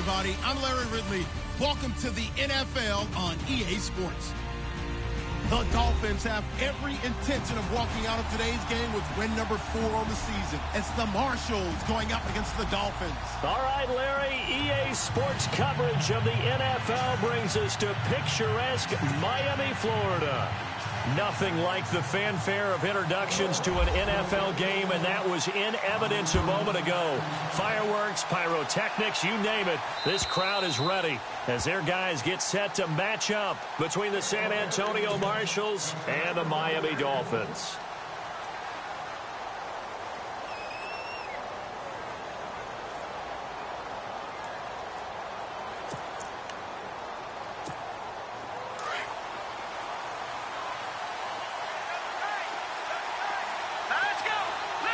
everybody. I'm Larry Ridley. Welcome to the NFL on EA Sports. The Dolphins have every intention of walking out of today's game with win number 4 on the season. It's the Marshalls going up against the Dolphins. All right, Larry, EA Sports coverage of the NFL brings us to picturesque Miami, Florida. Nothing like the fanfare of introductions to an NFL game, and that was in evidence a moment ago. Fireworks, pyrotechnics, you name it. This crowd is ready as their guys get set to match up between the San Antonio Marshalls and the Miami Dolphins.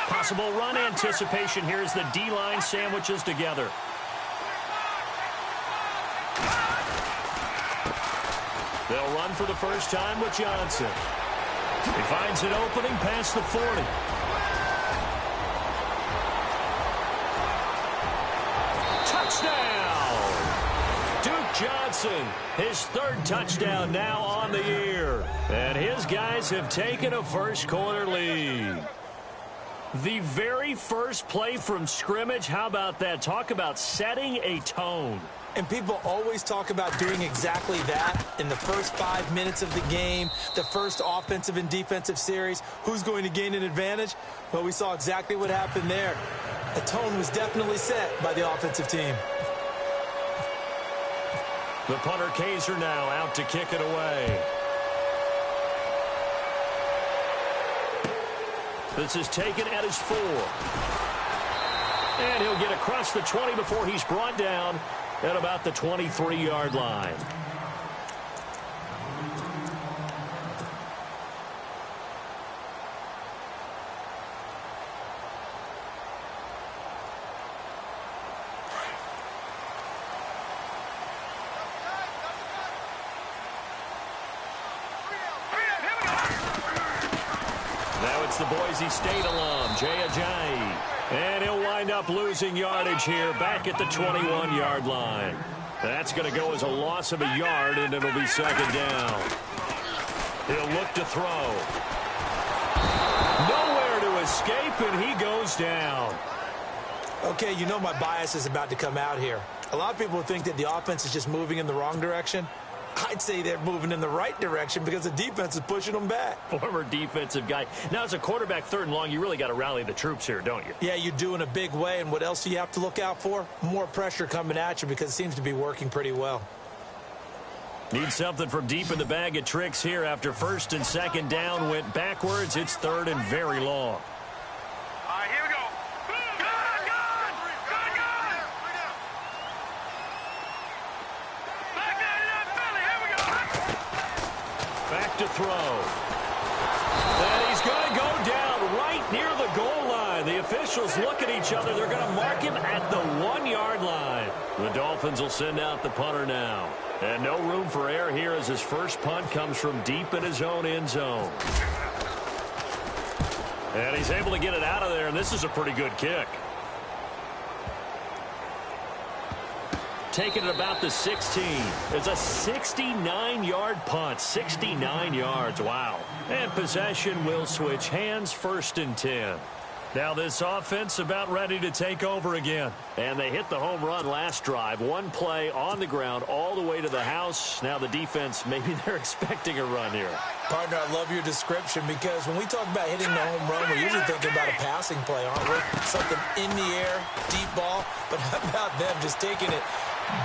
Possible run anticipation here as the D-line sandwiches together. They'll run for the first time with Johnson. He finds an opening past the 40. Touchdown! Duke Johnson, his 3rd touchdown now on the year. And his guys have taken a first-quarter lead. The very first play from scrimmage, how about that? Talk about setting a tone. And people always talk about doing exactly that in the first 5 minutes of the game, the first offensive and defensive series. Who's going to gain an advantage? Well, we saw exactly what happened there. The tone was definitely set by the offensive team. The punter Kaiser now out to kick it away. This is taken at his 4. And he'll get across the 20 before he's brought down at about the 23-yard line. The Boise State alum, Jay Ajayi. And he'll wind up losing yardage here back at the 21-yard line. That's going to go as a loss of a yard, and it'll be 2nd down. He'll look to throw. Nowhere to escape, and he goes down. Okay, you know my bias is about to come out here. A lot of people think that the offense is just moving in the wrong direction. I'd say they're moving in the right direction because the defense is pushing them back. Former defensive guy. Now, as a quarterback 3rd and long, you really got to rally the troops here, don't you? Yeah, you do in a big way. And what else do you have to look out for? More pressure coming at you because it seems to be working pretty well. Need something from deep in the bag of tricks here after 1st and 2nd down went backwards. It's 3rd and very long. All right, here we go. Back to throw. And he's going to go down right near the goal line. The officials look at each other. They're going to mark him at the 1-yard line. The Dolphins will send out the punter now. And no room for error here as his first punt comes from deep in his own end zone. And he's able to get it out of there, and this is a pretty good kick. Taken at about the 16. It's a 69-yard punt. 69 yards. Wow. And possession will switch hands, 1st and 10. Now this offense about ready to take over again. And they hit the home run last drive. One play on the ground all the way to the house. Now the defense, maybe they're expecting a run here. Partner, I love your description because when we talk about hitting the home run, we're usually thinking about a passing play, aren't we? Something in the air, deep ball. But how about them just taking it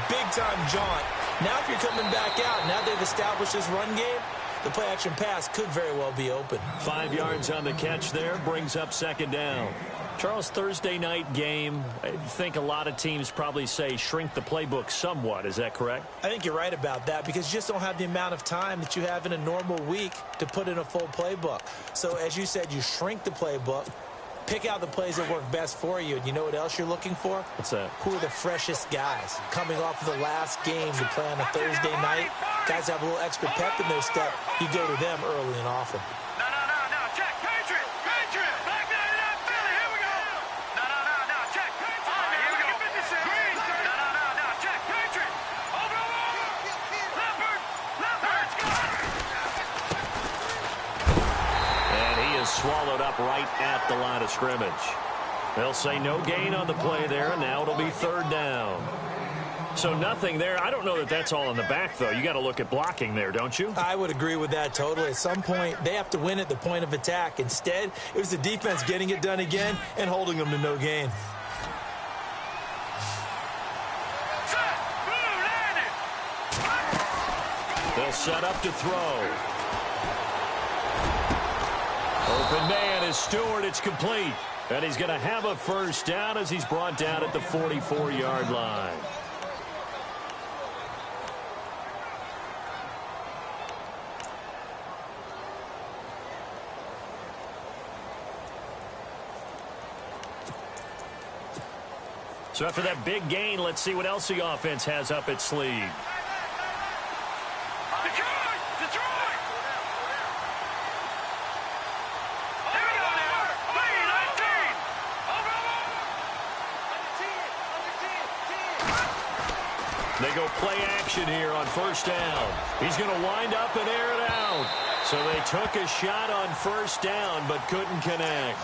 big-time jaunt? Now if you're coming back out, now they've established this run game, the play-action pass could very well be open. 5 yards on the catch there, brings up 2nd down. Charles, Thursday night game, I think a lot of teams probably say shrink the playbook somewhat. Is that correct? I think you're right about that because you just don't have the amount of time that you have in a normal week to put in a full playbook. So as you said, you shrink the playbook, pick out the plays that work best for you. And you know what else you're looking for? What's that? Who are the freshest guys? Coming off of the last game you play on a Thursday night, guys have a little extra pep in their step. You go to them early and often. No, check. Patriot. Back there, not Philly. Here we go. No, check. All right, here we go. Green. No, check. right at the line of scrimmage. They'll say no gain on the play there, and now it'll be third down. So nothing there. I don't know that that's all in the back, though. You got to look at blocking there, don't you? I would agree with that totally. At some point, they have to win at the point of attack. Instead, it was the defense getting it done again and holding them to no gain. They'll set up to throw. Open man is Stewart. It's complete. And he's going to have a first down as he's brought down at the 44-yard line. So after that big gain, let's see what else the offense has up its sleeve. They go play action here on first down. He's going to wind up and air it out. So they took a shot on first down but couldn't connect.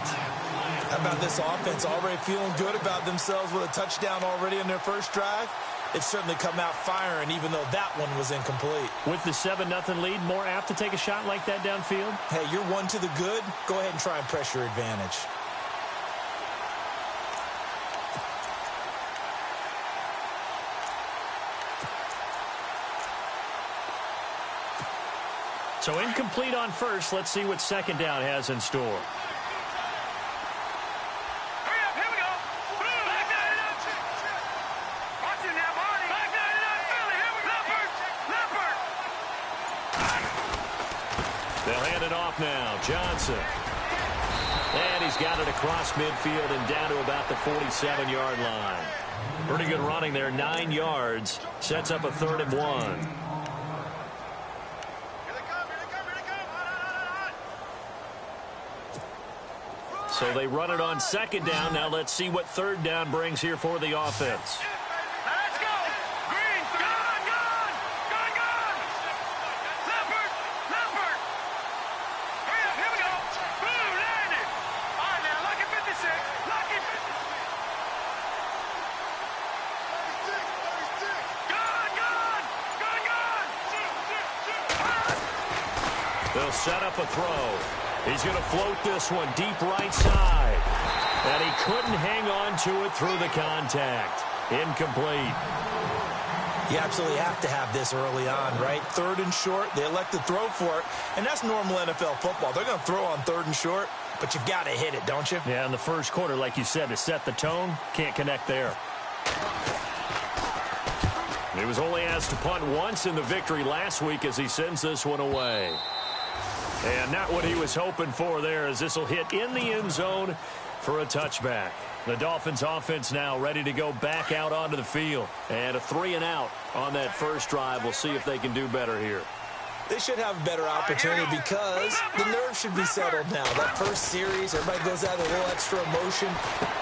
How about this offense already feeling good about themselves with a touchdown already in their first drive? It's certainly come out firing even though that one was incomplete. With the 7-0 lead, more apt to take a shot like that downfield? Hey, you're one to the good. Go ahead and try and press your advantage. So incomplete on first. Let's see what second down has in store. Hurry up, here we go. Back 99. Watch it now, Marty. Back 99, Philly. Here we go. Leopard. They'll hand it off now. Johnson. And he's got it across midfield and down to about the 47-yard line. Pretty good running there. 9 yards. Sets up a 3rd and 1. So they run it on second down. Now let's see what third down brings here for the offense. Let's go. Green, gone. Leopard. Hurry up, here we go. Blue, landed. All right, now, lucky 56. Lucky 56. Gone. They'll set up a throw. He's going to float this one deep right side. And he couldn't hang on to it through the contact. Incomplete. You absolutely have to have this early on, right? 3rd and short, they elect to throw for it, and that's normal NFL football. They're going to throw on 3rd and short, but you've got to hit it, don't you? Yeah, in the first quarter, like you said, to set the tone, can't connect there. He was only asked to punt once in the victory last week as he sends this one away. And not what he was hoping for there, as this will hit in the end zone for a touchback. The Dolphins offense now ready to go back out onto the field. And a 3-and-out on that first drive. We'll see if they can do better here. They should have a better opportunity because the nerves should be settled now. That first series, everybody goes out with a little extra emotion.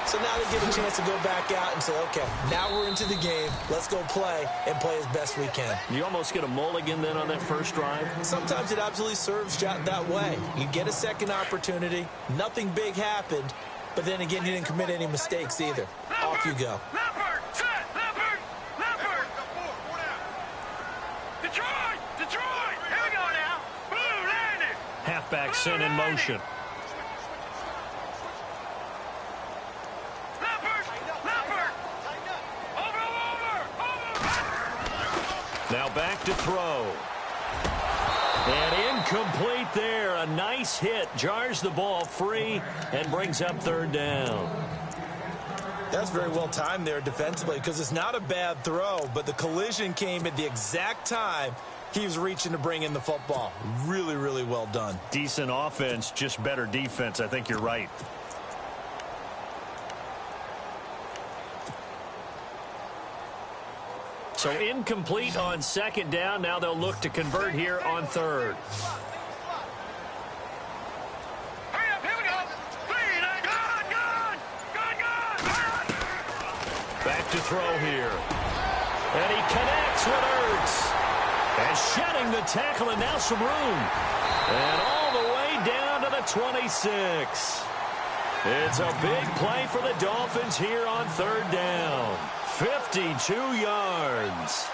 So now they get a chance to go back out and say, okay, now we're into the game. Let's go play and play as best we can. You almost get a mulligan then on that first drive? Sometimes it absolutely serves that way. You get a second opportunity. Nothing big happened. But then again, you didn't commit any mistakes either. Off you go. Leopard, set, Leopard. Detroit. Here we go now. Blue, landed. Halfback sent in motion. Leopard. Over. Now back to throw. And incomplete there. A nice hit. Jars the ball free and brings up 3rd down. That's very well timed there defensively because it's not a bad throw, but the collision came at the exact time he was reaching to bring in the football. Really, really well done. Decent offense, just better defense. I think you're right. So incomplete on second down. Now they'll look to convert here on 3rd. Hurry up, here we go. Gone. Back to throw here. And he connects with Ertz. And shedding the tackle and now some room. And all the way down to the 26. It's a big play for the Dolphins here on third down. 52 yards.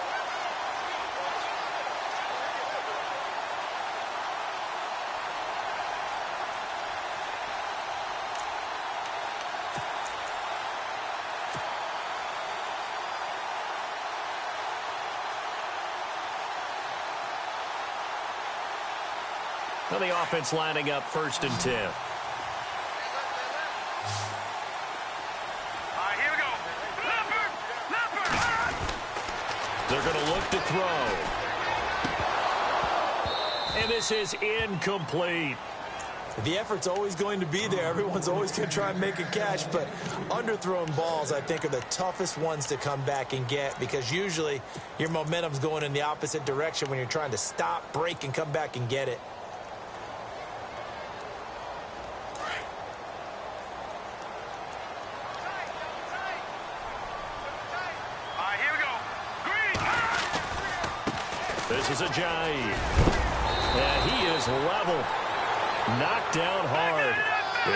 Well, the offense lining up 1st and 10. All right, here we go. Leopard! They're going to look to throw. And this is incomplete. The effort's always going to be there. Everyone's always going to try and make a catch, but underthrown balls, I think, are the toughest ones to come back and get because usually your momentum's going in the opposite direction when you're trying to stop, break, and come back and get it. This is Ajayi. And he is level. Knocked down hard.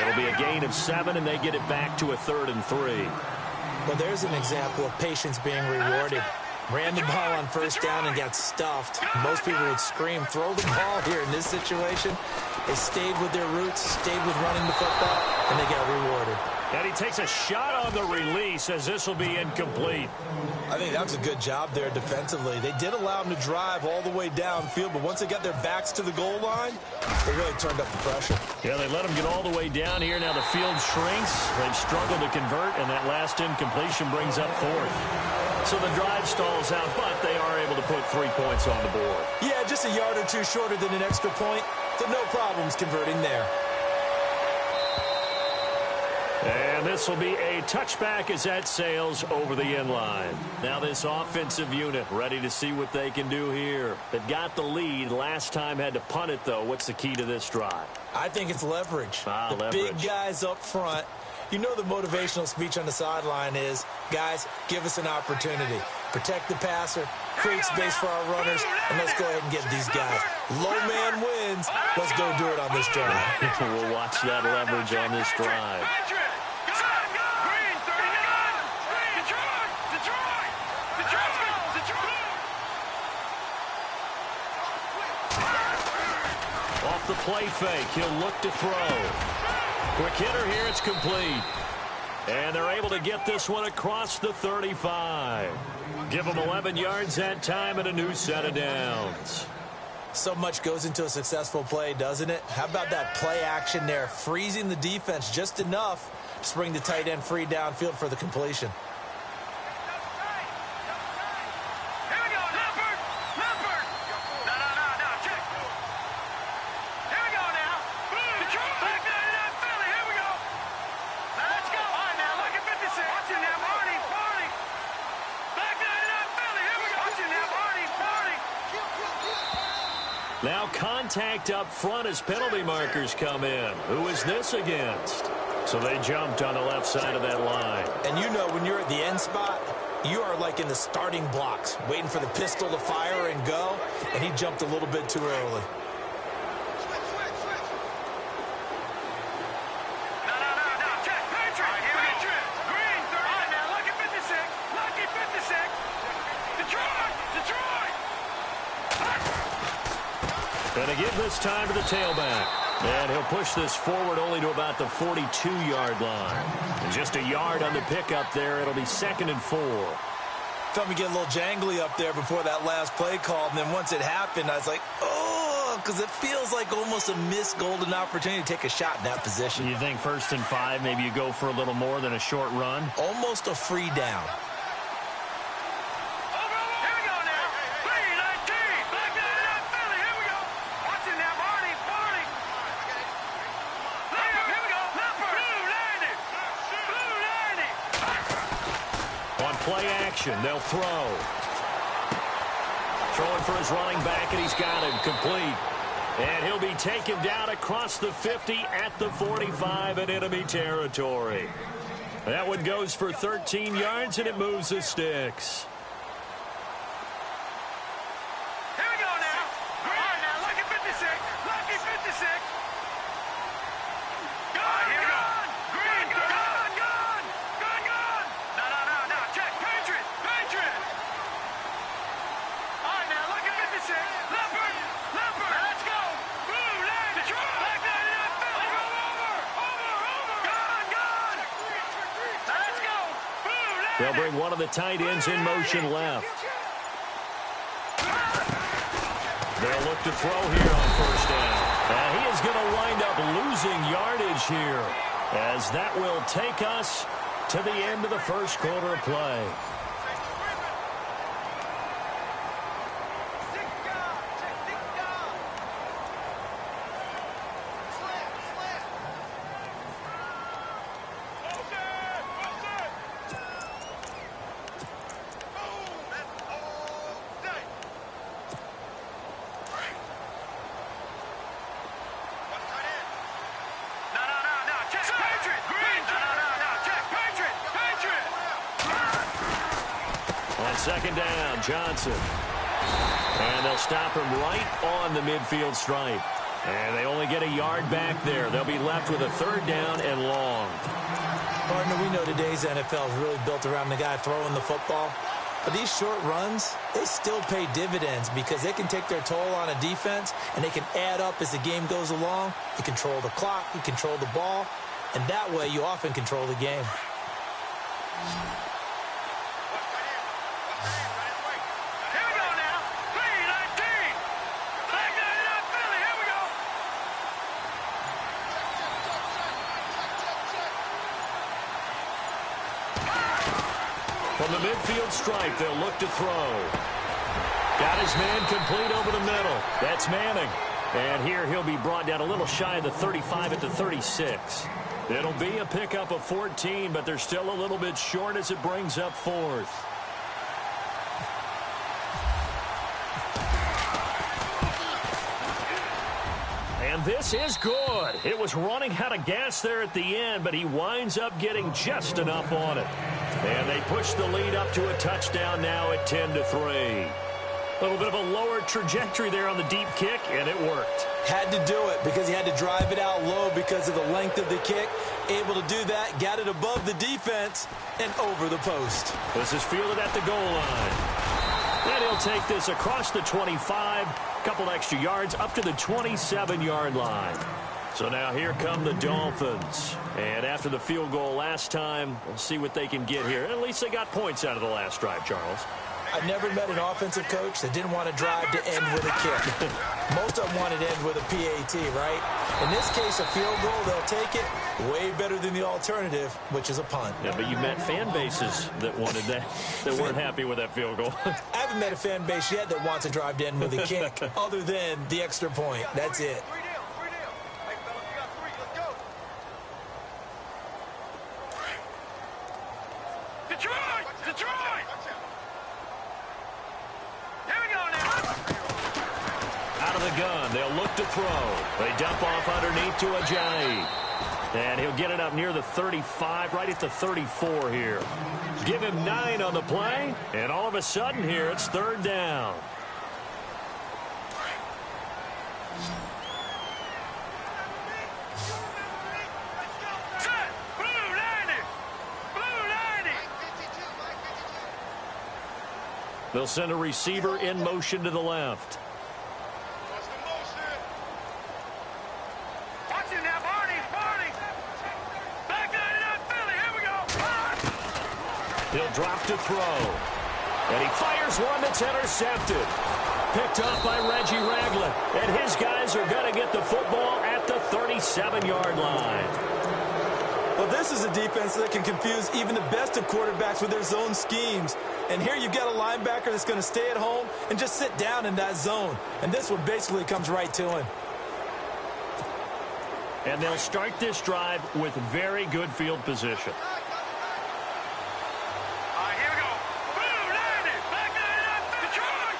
It'll be a gain of 7, and they get it back to a 3rd and 3. Well, there's an example of patience being rewarded. Ran the ball on 1st down and got stuffed. Most people would scream, throw the ball here in this situation. They stayed with their roots, stayed with running the football, and they got rewarded. And he takes a shot on the release as this will be incomplete. I think that was a good job there defensively. They did allow them to drive all the way downfield, but once they got their backs to the goal line, they really turned up the pressure. Yeah, they let them get all the way down here. Now the field shrinks. They've struggled to convert, and that last incompletion brings up 4th. So the drive stalls out, but they are able to put 3 points on the board. Yeah, just a yard or two shorter than an extra point, so no problems converting there. And this will be a touchback as that sails over the end line. Now this offensive unit ready to see what they can do here. They've got the lead. Last time had to punt it, though. What's the key to this drive? I think it's leverage. The leverage. Big guys up front. You know the motivational speech on the sideline is, guys, give us an opportunity. Protect the passer, create space for our runners, and let's go ahead and get these guys. Low man wins. Let's go do it on this drive. We'll watch that leverage on this drive. Off the play fake, he'll look to throw. Quick hitter here, it's complete. And they're able to get this one across the 35. Give them 11 yards that time and a new set of downs. So much goes into a successful play, doesn't it? How about that play action there, freezing the defense just enough to bring the tight end free downfield for the completion. Now contact up front as penalty markers come in. Who is this against? So they jumped on the left side of that line. And you know when you're at the end spot, you are like in the starting blocks, waiting for the pistol to fire and go, and he jumped a little bit too early. Going to give this time to the tailback. And he'll push this forward only to about the 42-yard line. And just a yard on the pickup there. It'll be 2nd and 4. Felt me get a little jangly up there before that last play call. And then once it happened, I was like, oh, because it feels like almost a missed golden opportunity to take a shot in that position. You think 1st and 5, maybe you go for a little more than a short run? Almost a free down. Play action. They'll throw. Throwing for his running back, and he's got him complete. And he'll be taken down across the 50 at the 45 in enemy territory. That one goes for 13 yards, and it moves the sticks. Here we go now. All right, now, lucky 56. Lucky 56. Go, here we go. They'll bring one of the tight ends in motion left. They'll look to throw here on first down. And he is going to wind up losing yardage here, as that will take us to the end of the first quarter of play. Second down, Johnson. And they'll stop him right on the midfield stripe. And they only get a yard back there. They'll be left with a third down and long. Partner, we know today's NFL is really built around the guy throwing the football. But these short runs, they still pay dividends because they can take their toll on a defense and they can add up as the game goes along. You control the clock, you control the ball, and that way you often control the game. From the midfield stripe, they'll look to throw. Got his man complete over the middle. That's Manning. And here he'll be brought down a little shy of the 35 at the 36. It'll be a pickup of 14, but they're still a little bit short as it brings up fourth. And this is good. It was running out of gas there at the end, but he winds up getting just enough on it. And they push the lead up to a touchdown now at 10-3. A little bit of a lower trajectory there on the deep kick, and it worked. Had to do it because he had to drive it out low because of the length of the kick. Able to do that, got it above the defense and over the post. This is fielded at the goal line. And he'll take this across the 25, a couple extra yards up to the 27-yard line. So now here come the Dolphins. And after the field goal last time, we'll see what they can get here. At least they got points out of the last drive, Charles. I've never met an offensive coach that didn't want to drive to end with a kick. Most of them wanted to end with a PAT, right? In this case, a field goal, they'll take it. Way better than the alternative, which is a punt. Yeah, but you met fan bases that wanted that, that weren't happy with that field goal. I haven't met a fan base yet that wants to drive to end with a kick, other than the extra point. That's it. Detroit! Here we go now. Out of the gun, they'll look to throw. They dump off underneath to Ajayi. And he'll get it up near the 35, right at the 34 here. Give him 9 on the play, and all of a sudden here, it's third down. They'll send a receiver in motion to the left. Watch him now, Barney. Back line up, Philly. Here we go. He'll drop to throw. And he fires one that's intercepted. Picked off by Reggie Ragland. And his guys are going to get the football at the 37-yard line. Well, this is a defense that can confuse even the best of quarterbacks with their zone schemes. And here you've got a linebacker that's going to stay at home and just sit down in that zone. And this one basically comes right to him. And they'll start this drive with very good field position. All right, here we go. Boom, landed. Back line up, Detroit.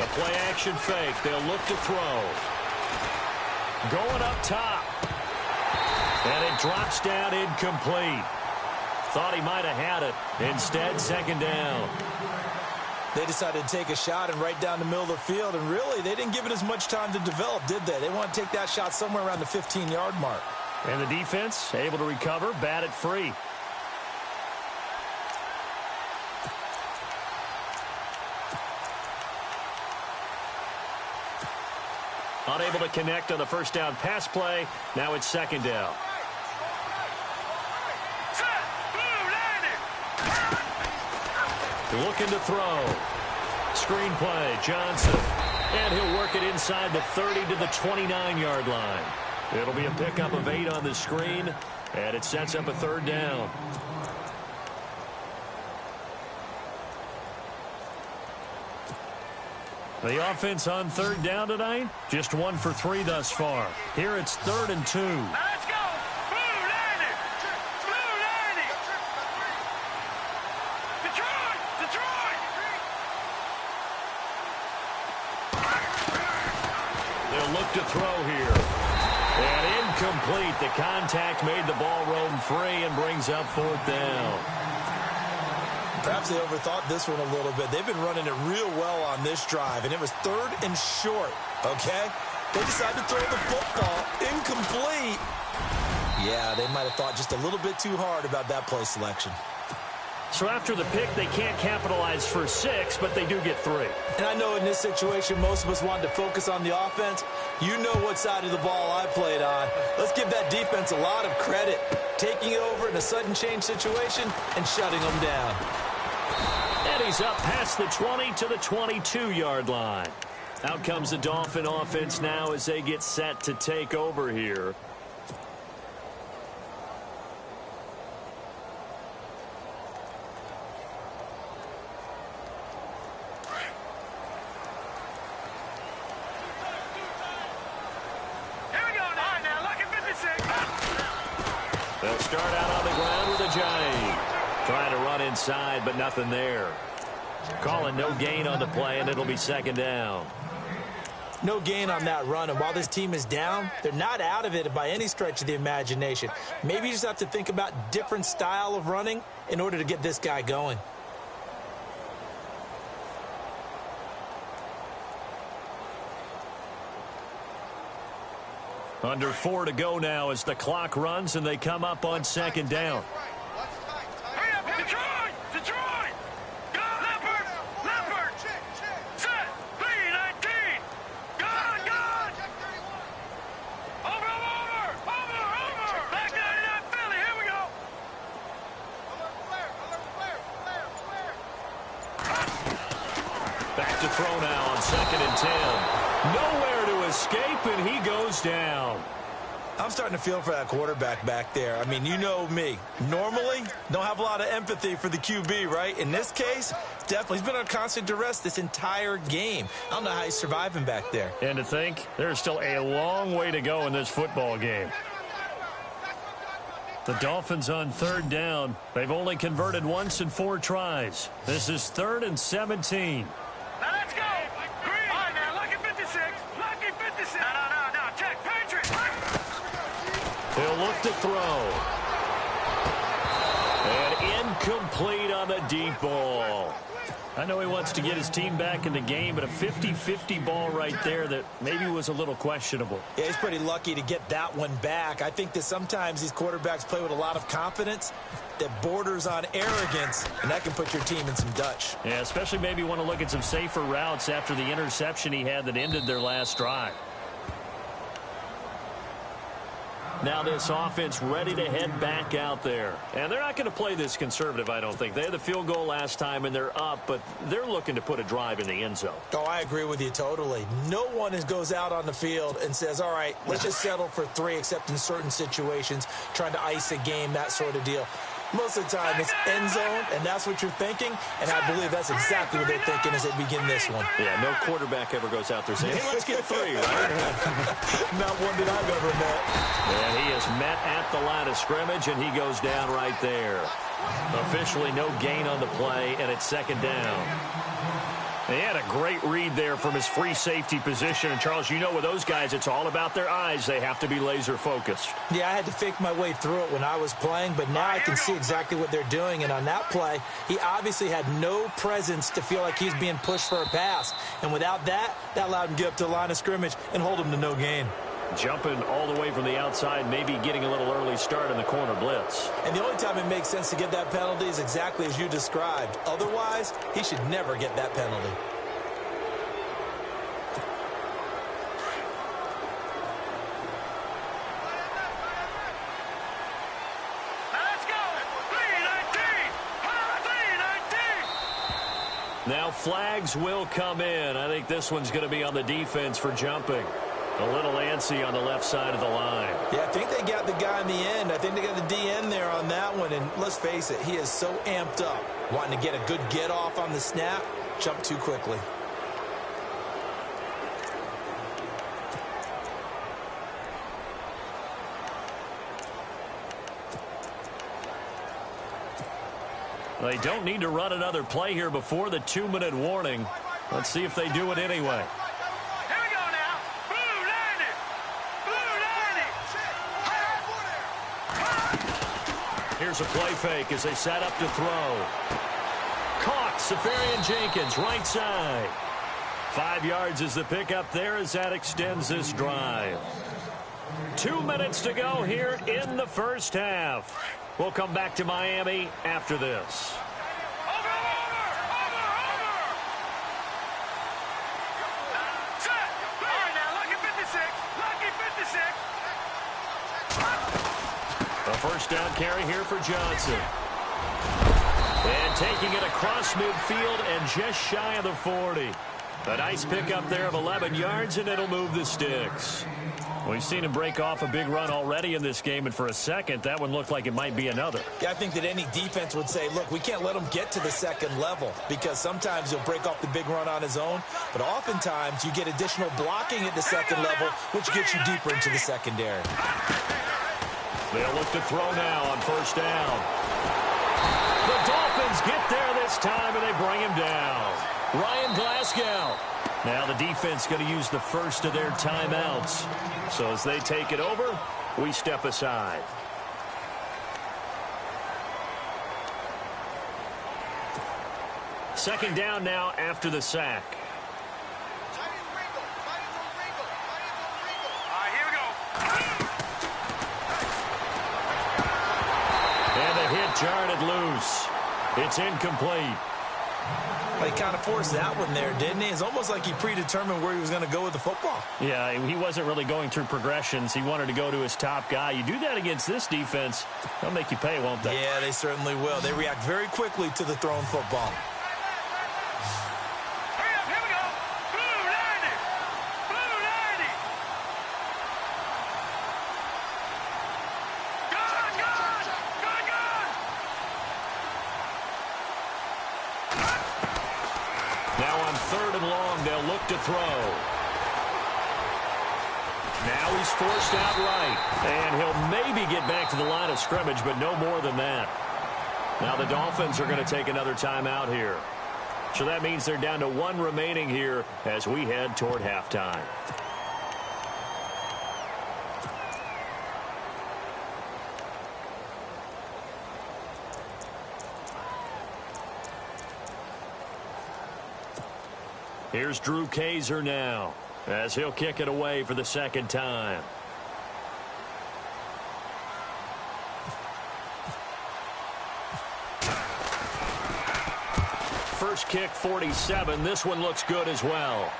A play-action fake. They'll look to throw. Going up top. And it drops down incomplete. Thought he might have had it. Instead, second down. They decided to take a shot and right down the middle of the field. And really, they didn't give it as much time to develop, did they? They want to take that shot somewhere around the 15-yard mark. And the defense able to recover, bat it free. Unable to connect on the first down pass play. Now it's second down. Looking to throw. Screen play, Johnson. And he'll work it inside the 30 to the 29-yard line. It'll be a pickup of 8 on the screen, and it sets up a third down. The offense on third down tonight, just 1 for 3 thus far. Here it's 3rd and 2. Now let's go. Blue landed. Blue landed. Detroit. Detroit. They'll look to throw here. And incomplete. The contact made the ball roam free and brings up 4th down. Perhaps they overthought this one a little bit. They've been running it real well on this drive, and it was 3rd and short, okay? They decided to throw the football incomplete. Yeah, they might have thought just a little bit too hard about that play selection. So after the pick, they can't capitalize for 6, but they do get 3. And I know in this situation, most of us wanted to focus on the offense. You know what side of the ball I played on. Let's give that defense a lot of credit, taking over in a sudden change situation and shutting them down. And he's up past the 20 to the 22-yard line. Out comes the Dolphin offense now as they get set to take over here. Here we go now. All right, now, lucky 56. They'll start out on the ground with a giant. Trying to run inside, but nothing there. Calling no gain on the play, and it'll be 2nd down. No gain on that run, and while this team is down, they're not out of it by any stretch of the imagination. Maybe you just have to think about different style of running in order to get this guy going. Under 4 to go now as the clock runs, and they come up on 2nd down. Hurry up, Detroit! Detroit! Go, Leopard! Leopard! Set! B-19! Gone! Gone! Over! Back 99 Philly! Here we go! Back to throw now on 2nd and 10. Nowhere to escape, and he goes down. I'm starting to feel for that quarterback back there. I mean, you know me. Normally, don't have a lot of empathy for the QB, right? In this case, definitely. He's been on constant duress this entire game. I don't know how he's surviving back there. And to think, there's still a long way to go in this football game. The Dolphins on 3rd down. They've only converted once in 4 tries. This is 3rd and 17. Now let's go! Green! All right, now, lucky 56! Lucky 56! No, check, Patriot! He'll look to throw. And incomplete on the deep ball. I know he wants to get his team back in the game, but a 50-50 ball right there that maybe was a little questionable. Yeah, he's pretty lucky to get that one back. I think that sometimes these quarterbacks play with a lot of confidence that borders on arrogance, and that can put your team in some Dutch. Yeah, especially maybe want to look at some safer routes after the interception he had that ended their last drive. Now this offense ready to head back out there. And they're not going to play this conservative, I don't think. They had the field goal last time, and they're up, but they're looking to put a drive in the end zone. Oh, I agree with you totally. No one goes out on the field and says, all right, let's just settle for 3, except in certain situations, trying to ice a game, that sort of deal. Most of the time, it's end zone, and that's what you're thinking, and I believe that's exactly what they're thinking as they begin this one. Yeah, no quarterback ever goes out there saying, hey, let's get 3, right? Not one that I've ever met. And he is met at the line of scrimmage, and he goes down right there. Officially no gain on the play, and it's 2nd down. He had a great read there from his free safety position. And, Charles, you know with those guys, it's all about their eyes. They have to be laser focused. Yeah, I had to fake my way through it when I was playing, but now I can see exactly what they're doing. And on that play, he obviously had no presence to feel like he's being pushed for a pass. And without that, that allowed him to get up to the line of scrimmage and hold him to no gain. Jumping all the way from the outside, maybe getting a little early start in the corner blitz. And the only time it makes sense to get that penalty is exactly as you described. Otherwise, he should never get that penalty. Now flags will come in. I think this one's going to be on the defense for jumping. A little antsy on the left side of the line. Yeah, I think they got the guy in the end. I think they got the DN there on that one. And let's face it, he is so amped up, wanting to get a good get off on the snap, jump too quickly. They don't need to run another play here before the 2-minute warning. Let's see if they do it anyway. Here we go now. Blue 90. Blue 90. Here's a play fake as they set up to throw. Caught. Safarian Jenkins, right side. 5 yards is the pickup there as that extends this drive. 2 minutes to go here in the first half. We'll come back to Miami after this. Over. Set. All right, now, lucky 56. Lucky 56. A first down carry here for Johnson. And taking it across midfield and just shy of the 40. A nice pickup there of 11 yards, and it'll move the sticks. We've seen him break off a big run already in this game, and for a second, that one looked like it might be another. Yeah, I think that any defense would say, look, we can't let him get to the second level because sometimes he'll break off the big run on his own, but oftentimes you get additional blocking at the second level, which gets you deeper into the secondary. They'll look to throw now on first down. The Dolphins get there this time, and they bring him down. Ryan Glasgow. Now the defense going to use the first of their timeouts. So as they take it over, we step aside. Second down now after the sack. All right, here we go. And the hit jarred loose. It's incomplete. He kind of forced that one there, didn't he? It's almost like he predetermined where he was going to go with the football. Yeah, he wasn't really going through progressions. He wanted to go to his top guy. You do that against this defense, they'll make you pay, won't they? Yeah, they certainly will. They react very quickly to the thrown football. Hurry up, here we go. Blue 90. Blue 90. Gone. Now on 3rd and long, they'll look to throw. Now he's forced out right. And he'll maybe get back to the line of scrimmage, but no more than that. Now the Dolphins are going to take another timeout here. So that means they're down to 1 remaining here as we head toward halftime. Here's Drew Kaiser now as he'll kick it away for the second time. First kick, 47. This one looks good as well.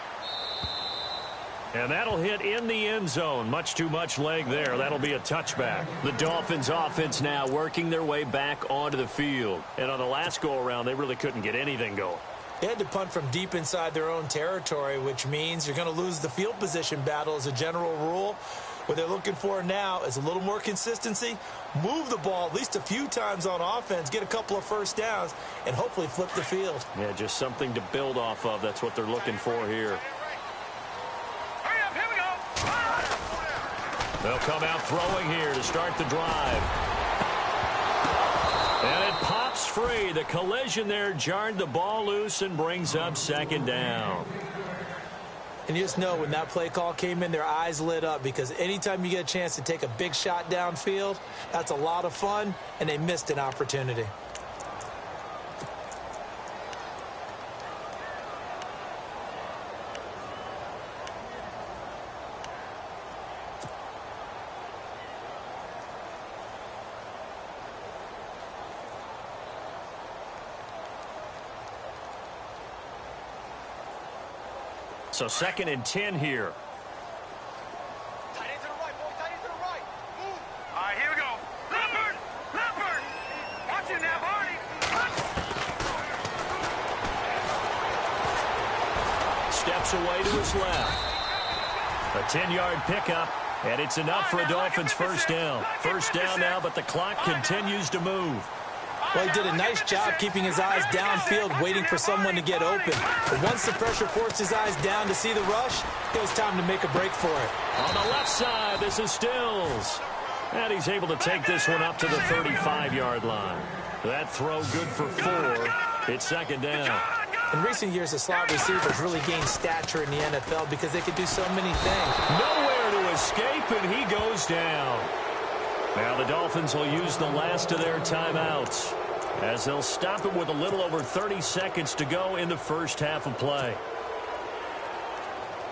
And that'll hit in the end zone. Much too much leg there. That'll be a touchback. The Dolphins offense now working their way back onto the field. And on the last go-around, they really couldn't get anything going. They had to punt from deep inside their own territory, which means you're going to lose the field position battle as a general rule. What they're looking for now is a little more consistency, move the ball at least a few times on offense, get a couple of first downs, and hopefully flip the field. Yeah, just something to build off of. That's what they're looking for here. Hurry up, here we go. They'll come out throwing here to start the drive. And it pops free. The collision there jarred the ball loose and brings up second down. And you just know when that play call came in, their eyes lit up because anytime you get a chance to take a big shot downfield, that's a lot of fun, and they missed an opportunity. So 2nd and 10 here. Tight end to the right, boy. Tight end to the right. Move. All right, here we go. Leopard. Leopard. Watch it now, Barney. steps away to his left. A 10-yard pickup, and it's enough for a Dolphins first down. First down now, but the clock continues to move. Well, he did a nice job keeping his eyes downfield, waiting for someone to get open. But once the pressure forced his eyes down to see the rush, it was time to make a break for it. On the left side, this is Stills. And he's able to take this one up to the 35-yard line. That throw good for 4. It's second down. In recent years, the slot receivers really gained stature in the NFL because they could do so many things. Nowhere to escape, and he goes down. Now the Dolphins will use the last of their timeouts as they'll stop it with a little over 30 seconds to go in the first half of play.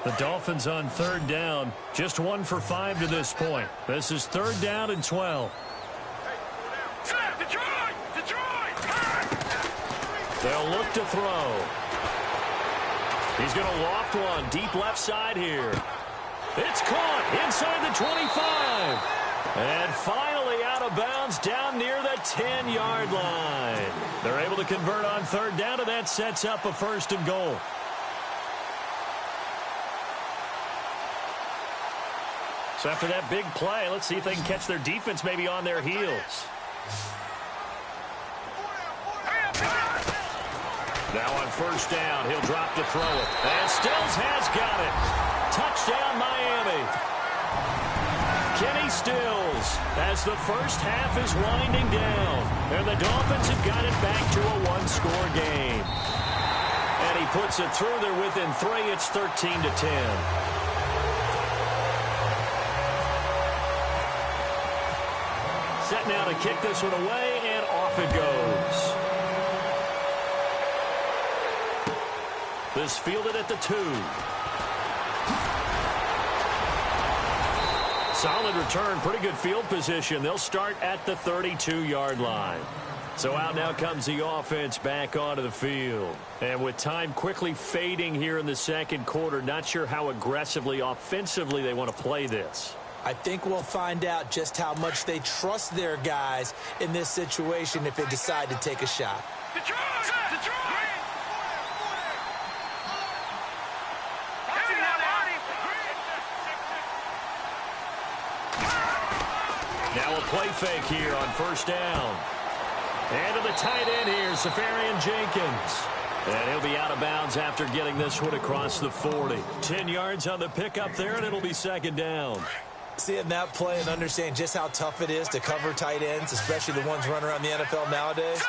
The Dolphins on third down, just 1 for 5 to this point. This is third down and 12. They'll look to throw. He's going to loft one deep left side here. It's caught inside the 25. And finally out of bounds down near the 10-yard line. They're able to convert on third down, and that sets up a first and goal. So after that big play, let's see if they can catch their defense maybe on their heels. Now on first down, he'll drop to throw it. And Stills has got it. Touchdown, Miami. Kenny Stills, as the first half is winding down. And the Dolphins have got it back to a one-score game. And he puts it through. They're within 3. It's 13-10. Set now to kick this one away, and off it goes. This fielded at the 2. Solid return, pretty good field position. They'll start at the 32-yard line. So out now comes the offense back onto the field. And with time quickly fading here in the second quarter, not sure how aggressively, offensively they want to play this. I think we'll find out just how much they trust their guys in this situation if they decide to take a shot. Now a play fake here on first down. And to the tight end here, Safarian Jenkins. And he'll be out of bounds after getting this one across the 40. 10 yards on the pickup there, and it'll be second down. Seeing that play and understand just how tough it is to cover tight ends, especially the ones running around the NFL nowadays,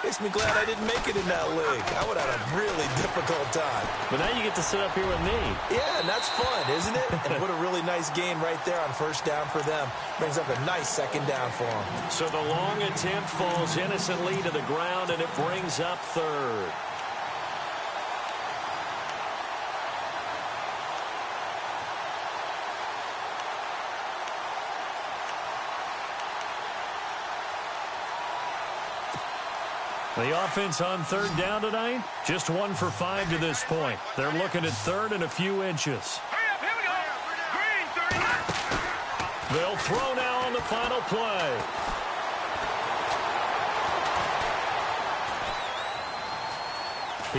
makes me glad I didn't make it in that league. I would have had a really difficult time. But now you get to sit up here with me. Yeah, and that's fun, isn't it? And what a really nice gain right there on first down for them. Brings up a nice second down for them. So the long attempt falls innocently to the ground, and it brings up third. The offense on third down tonight, just 1 for 5 to this point. They're looking at third and a few inches. They'll throw now on the final play.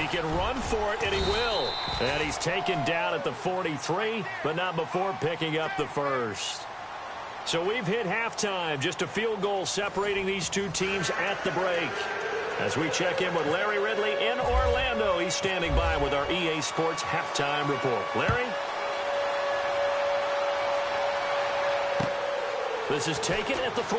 He can run for it, and he will. And he's taken down at the 43, but not before picking up the first. So we've hit halftime, just a field goal separating these two teams at the break. As we check in with Larry Ridley in Orlando, he's standing by with our EA Sports Halftime Report. Larry? This is taken at the 3.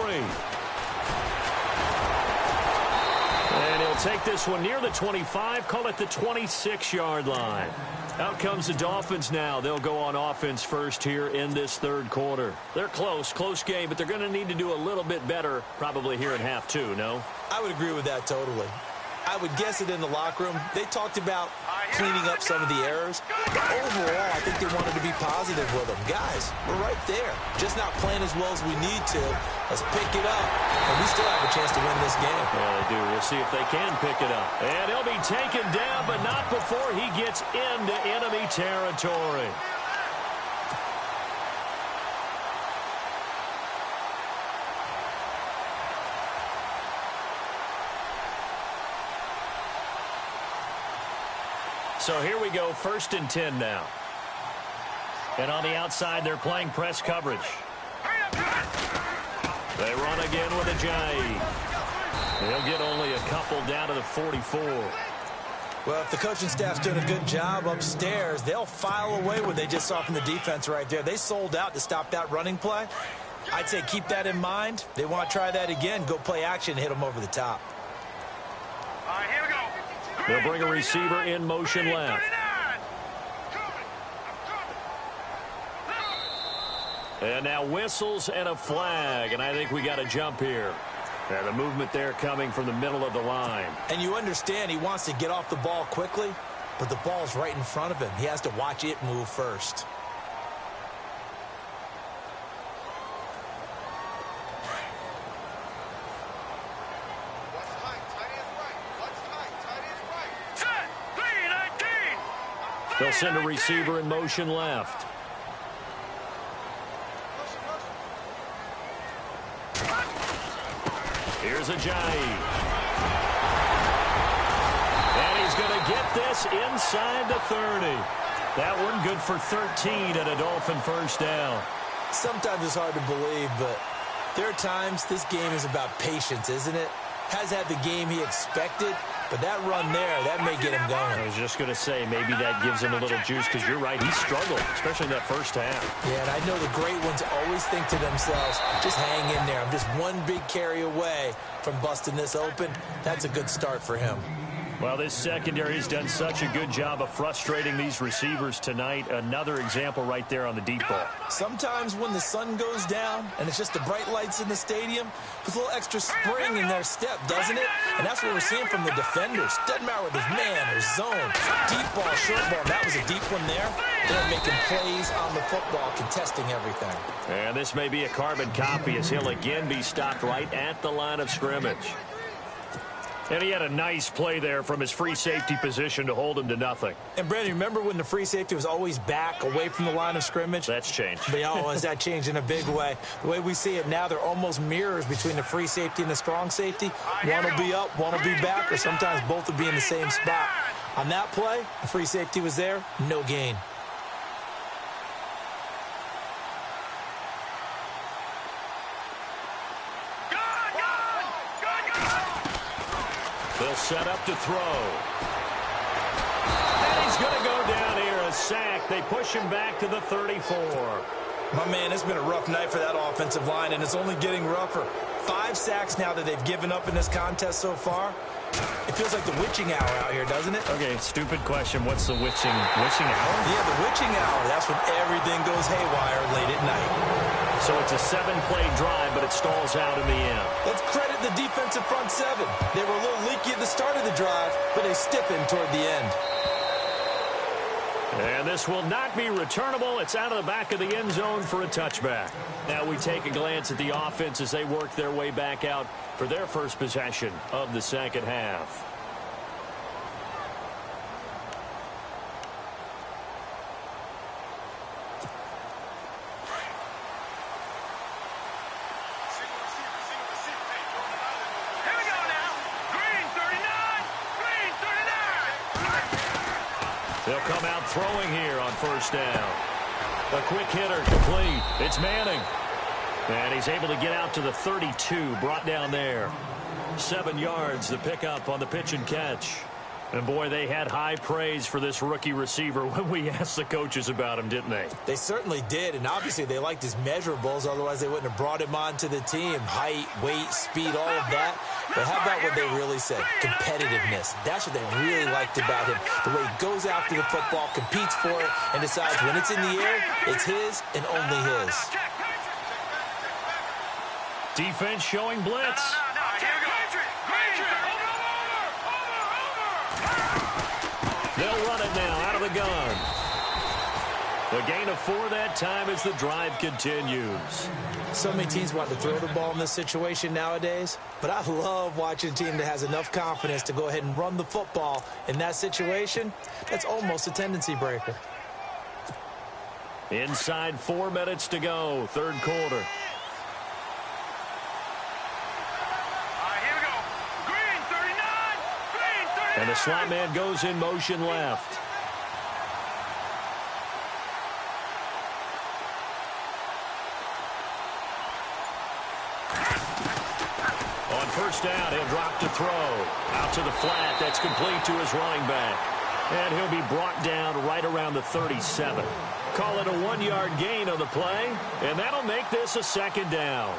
And he'll take this one near the 25, call it the 26-yard line. Out comes the Dolphins now. They'll go on offense first here in this third quarter. They're close game, but they're going to need to do a little bit better probably here in half 2, no? I would agree with that totally. I would guess it in the locker room. They talked about cleaning up some of the errors. But overall, I think they wanted to be positive with them. Guys, we're right there. Just not playing as well as we need to. Let's pick it up. And we still have a chance to win this game. Yeah, they do. We'll see if they can pick it up. And he'll be taken down, but not before he gets into enemy territory. So here we go, 1st and 10 now. And on the outside, they're playing press coverage. They run again with Ajayi. They'll get only a couple down to the 44. Well, if the coaching staff's doing a good job upstairs, they'll file away what they just saw from the defense right there. They sold out to stop that running play. I'd say keep that in mind. They want to try that again. Go play action and hit them over the top. All right, here we go. They'll bring a receiver in motion left. And now whistles and a flag, and I think we got a jump here. And the movement there coming from the middle of the line. And you understand he wants to get off the ball quickly, but the ball's right in front of him. He has to watch it move first. Set. 3-19. They'll send a receiver in motion left. Here's Ajayi. And he's going to get this inside the 30. That one good for 13 and a Dolphin first down. Sometimes it's hard to believe, but there are times this game is about patience, isn't it? Has had the game he expected, but that run there, that may get him going. I was just going to say, maybe that gives him a little juice, because you're right, he struggled, especially in that first half. Yeah, and I know the great ones always think to themselves, just hang in there. I'm just one big carry away from busting this open. That's a good start for him. Well, this secondary has done such a good job of frustrating these receivers tonight. Another example right there on the deep ball. Sometimes when the sun goes down and it's just the bright lights in the stadium, puts a little extra spring in their step, doesn't it? And that's what we're seeing from the defenders. Doesn't matter whether it's man or zone. Deep ball, short ball. That was a deep one there. They're making plays on the football, contesting everything. And this may be a carbon copy as he'll again be stopped right at the line of scrimmage. And he had a nice play there from his free safety position to hold him to nothing. And, Brandon, remember when the free safety was always back away from the line of scrimmage? That's changed. But, has that changed in a big way? The way we see it now, they're almost mirrors between the free safety and the strong safety. One will be up, one will be back, or sometimes both will be in the same spot. On that play, the free safety was there, no gain. They'll set up to throw. And he's going to go down here, a sack. They push him back to the 34. My man, it's been a rough night for that offensive line, and it's only getting rougher. 5 sacks now that they've given up in this contest so far. It feels like the witching hour out here, doesn't it? Okay, stupid question. What's the witching hour? Yeah, the witching hour. That's when everything goes haywire late at night. So it's a 7-play drive, but it stalls out in the end. Let's credit the defensive front 7. They were a little leaky at the start of the drive, but they stiffened toward the end. And this will not be returnable. It's out of the back of the end zone for a touchback. Now we take a glance at the offense as they work their way back out for their first possession of the second half. They'll come out throwing here on first down. A quick hitter complete. It's Manning. And he's able to get out to the 32, brought down there. 7 yards, the pickup on the pitch and catch. And, boy, they had high praise for this rookie receiver when we asked the coaches about him, didn't they? They certainly did, and obviously they liked his measurables. Otherwise, they wouldn't have brought him onto the team. Height, weight, speed, all of that. But how about what they really said? Competitiveness. That's what they really liked about him. The way he goes after the football, competes for it, and decides when it's in the air, it's his and only his. Defense showing blitz. They'll run it now out of the gun. A gain of 4 that time as the drive continues. So many teams want to throw the ball in this situation nowadays, but I love watching a team that has enough confidence to go ahead and run the football in that situation. That's almost a tendency breaker. Inside 4 minutes to go, third quarter. And the slot man goes in motion left. On first down, he'll drop to throw. Out to the flat. That's complete to his running back. And he'll be brought down right around the 37. Call it a 1-yard gain on the play, and that'll make this a second down.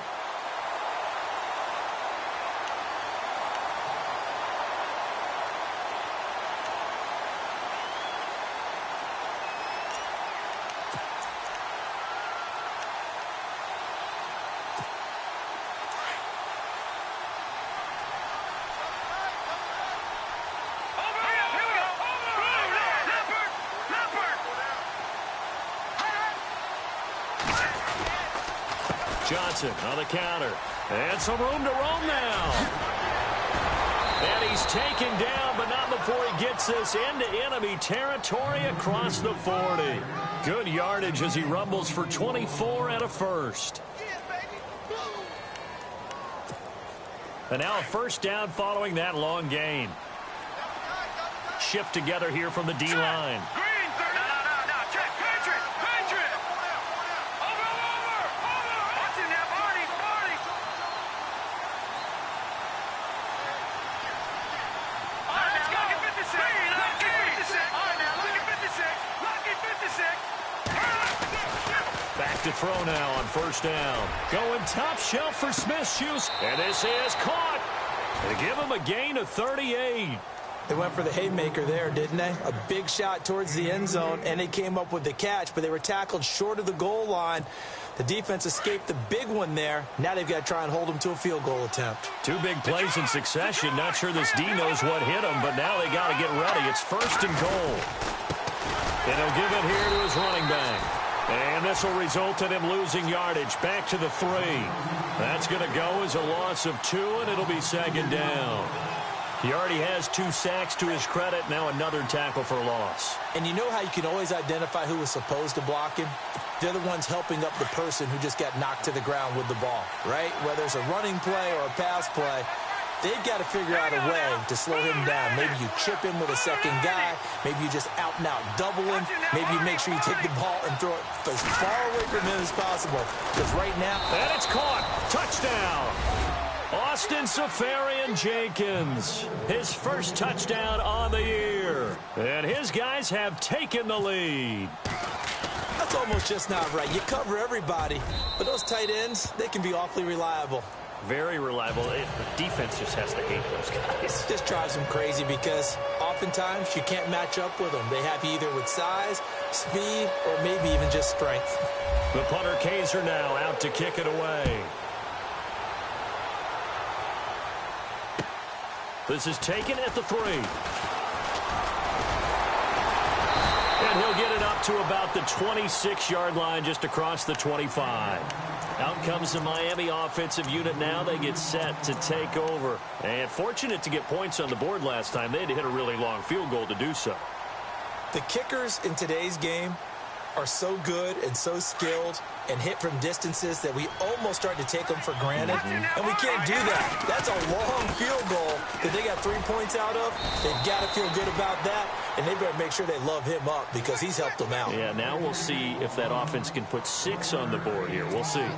Johnson on the counter. And some room to roam now. And he's taken down, but not before he gets this into enemy territory across the 40. Good yardage as he rumbles for 24 and a first. And now a first down following that long gain. Shift together here from the D-line. Back to throw now on first down. Going top shelf for Smith-Schuster. And this is caught. They give him a gain of 38. They went for the haymaker there, didn't they? A big shot towards the end zone, and they came up with the catch, but they were tackled short of the goal line. The defense escaped the big one there. Now they've got to try and hold them to a field goal attempt. Two big plays in succession. Not sure this D knows what hit him, but now they got to get ready. It's first and goal. And he'll give it here to his running back. And this will result in him losing yardage. Back to the 3. That's going to go as a loss of 2, and it'll be second down. He already has 2 sacks to his credit. Now another tackle for loss. And you know how you can always identify who was supposed to block him? They're the ones helping up the person who just got knocked to the ground with the ball, right? Whether it's a running play or a pass play, they've got to figure out a way to slow him down. Maybe you chip him with a second guy. Maybe you just out-and-out double him. Maybe you make sure you take the ball and throw it as far away from him as possible. Because right now... And it's caught. Touchdown. Austin Seferian-Jenkins. His first touchdown on the year. And his guys have taken the lead. That's almost just not right. You cover everybody. But those tight ends, they can be awfully reliable. Very reliable. The defense just has to hate those guys. Just drives them crazy because oftentimes you can't match up with them. They have you either with size, speed, or maybe even just strength. The punter Kaiser now out to kick it away. This is taken at the 3. And he'll get it up to about the 26-yard line, just across the 25. Out comes the Miami offensive unit now. They get set to take over. And fortunate to get points on the board last time. They had to hit a really long field goal to do so. The kickers in today's game are so good and so skilled and hit from distances that we almost start to take them for granted. And we can't do that. That's a long field goal that they got 3 points out of. They've got to feel good about that, and they better make sure they love him up because he's helped them out. Yeah, now we'll see if that offense can put 6 on the board here. We'll see.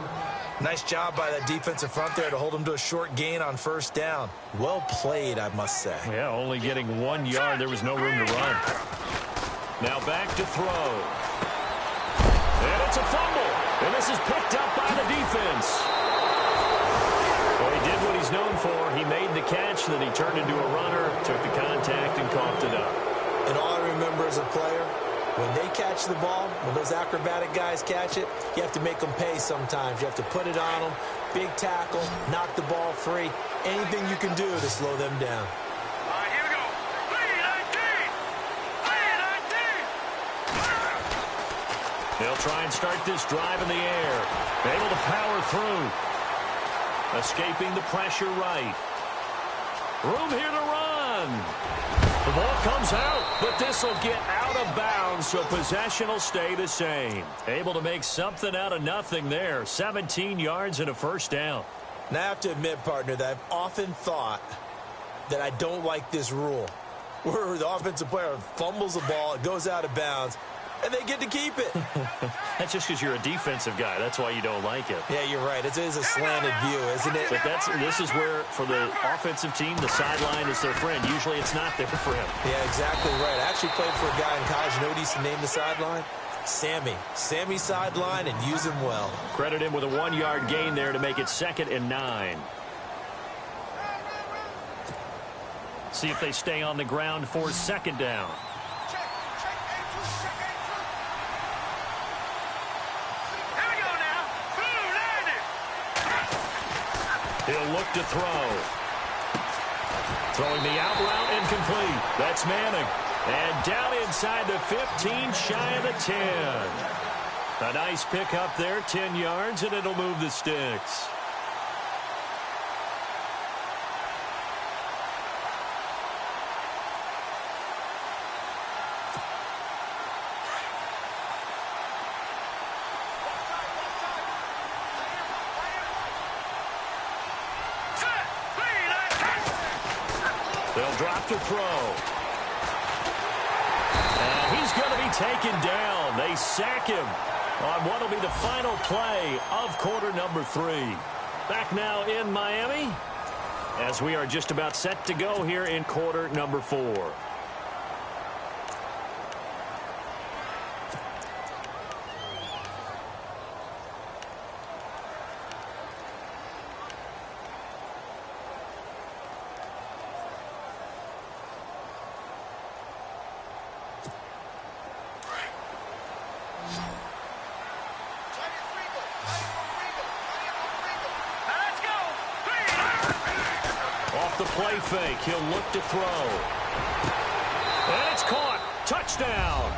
Nice job by that defensive front there to hold him to a short gain on first down. Well played, I must say. Yeah, only getting 1 yard. There was no room to run. Now back to throw. And it's a fumble. And this is picked up by the defense. Well, he did what he's known for. He made the catch, then he turned into a runner, took the contact, and coughed it up. And all I remember as a player, when they catch the ball, when those acrobatic guys catch it, you have to make them pay sometimes. You have to put it on them, big tackle, knock the ball free. Anything you can do to slow them down. All right, here we go. 3-19. They'll try and start this drive in the air. Able to power through. Escaping the pressure right. Room here to run. The ball comes out, but this will get out of bounds, so possession will stay the same. Able to make something out of nothing there. 17 yards and a first down. Now, I have to admit, partner, that I've often thought that I don't like this rule, where the offensive player fumbles the ball, it goes out of bounds, and they get to keep it. That's just because you're a defensive guy. That's why you don't like it. Yeah, you're right. It is a slanted view, isn't it? But this is where, for the offensive team, the sideline is their friend. Usually it's not there for him. Yeah, exactly right. I actually played for a guy in college. You know what he used to name the sideline? Sammy. Sammy sideline, and use him well. Credit him with a 1-yard gain there to make it 2nd and 9. See if they stay on the ground for 2nd down. He'll look to throw. Throwing the out route incomplete. That's Manning. And down inside the 15, shy of the 10. A nice pickup there, 10 yards, and it'll move the sticks. They'll drop to throw. And he's going to be taken down. They sack him on what will be the final play of quarter number 3. Back now in Miami as we are just about set to go here in quarter number 4. Off the play fake, he'll look to throw. And it's caught. Touchdown.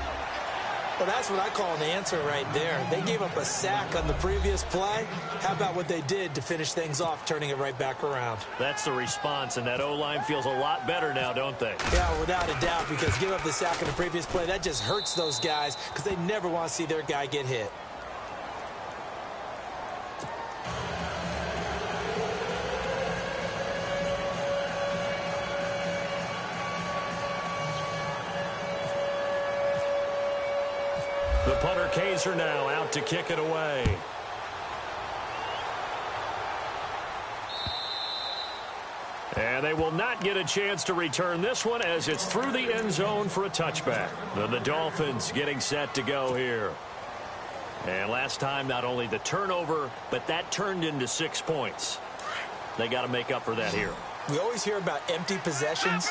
Well, that's what I call an answer right there. They gave up a sack on the previous play. How about what they did to finish things off, turning it right back around? That's the response, and that O-line feels a lot better now, don't they? Yeah, without a doubt, because give up the sack on the previous play, that just hurts those guys because they never want to see their guy get hit. The punter Kaiser now out to kick it away. And they will not get a chance to return this one as it's through the end zone for a touchback. Then the Dolphins getting set to go here. And last time, not only the turnover, but that turned into 6 points. They got to make up for that here. We always hear about empty possessions,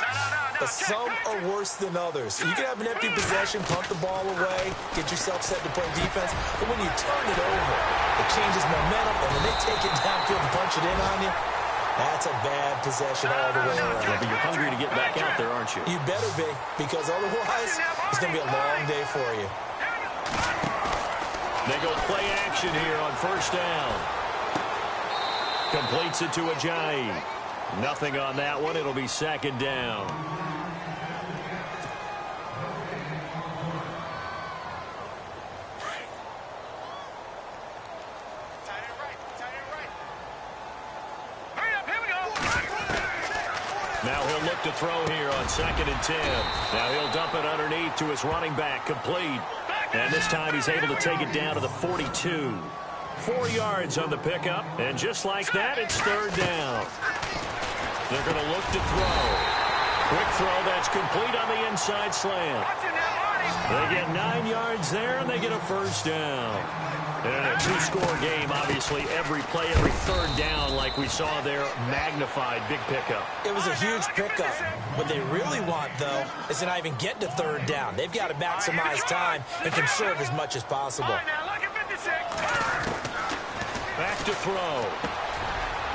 but some are worse than others. You can have an empty possession, punt the ball away, get yourself set to play defense, but when you turn it over, it changes momentum, and when they take it downfield and punch it in on you, that's a bad possession all the way around. Yeah, but you're hungry to get back out there, aren't you? You better be, because otherwise, it's going to be a long day for you. They go play action here on 1st down. Completes it to Ajayi. Nothing on that one. It'll be 2nd down. Now he'll look to throw here on 2nd and 10. Now he'll dump it underneath to his running back, complete. And this time he's able to take it down to the 42. 4 yards on the pickup, and just like that, it's 3rd down. They're going to look to throw. Quick throw that's complete on the inside slant. They get 9 yards there, and they get a 1st down. And a 2-score game, obviously, every play, every 3rd down, like we saw there, magnified, big pickup. It was a huge pickup. What they really want, though, is to not even get to 3rd down. They've got to maximize time and conserve as much as possible. Back to throw.